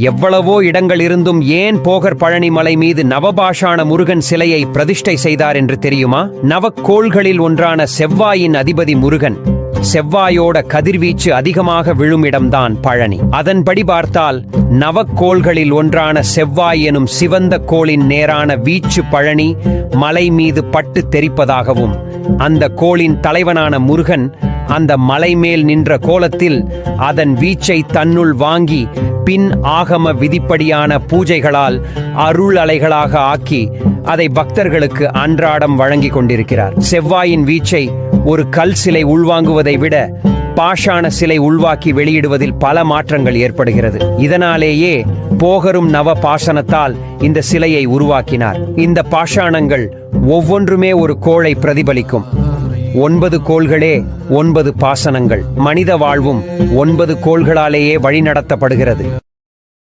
எவ்வளவோ இடங்கள் இருந்தும் ஏன் போகர் பழனி மலை மீது நவபாஷாண முருகன் சிலையை பிரதிஷ்டை செய்தார் என்று தெரியுமா? நவக்கோள்களில் ஒன்றான செவ்வாயின் அதிபதி முருகன். செவ்வாயோட கதிர்வீச்சு அதிகமாக விழும் இடம்தான் பழனி. அதன்படி பார்த்தால் நவக்கோள்களில் ஒன்றான செவ்வாய் எனும் சிவந்த கோளின் நேரான வீச்சு பழனி மலை மீது பட்டு தெரிப்பதாகவும், அந்த கோளின் தலைவனான முருகன் அந்த மலை மேல் நின்ற கோலத்தில் அதன் வீச்சை தன்னுள் வாங்கி பின் ஆகம விதிப்படியான பூஜைகளால் அருள் அலைகளாக ஆக்கி அதை பக்தர்களுக்கு அன்றாடம் வழங்கி கொண்டிருக்கிறார். செவ்வாயின் வீச்சை ஒரு கல் சிலை உள்வாங்குவதை விட பாஷாண சிலை உள்வாக்கி வெளியிடுவதில் பல மாற்றங்கள் ஏற்படுகிறது. இதனாலேயே போகரும் நவ பாஷணத்தால் இந்த சிலையை உருவாக்கினார். இந்த பாஷாணங்கள் ஒவ்வொன்றுமே ஒரு கோளை பிரதிபலிக்கும். 9 கோள்களே 9 பாசனங்கள். மனித வாழ்வும் 9 கோள்களாலேயே வழிநடத்தப்படுகிறது.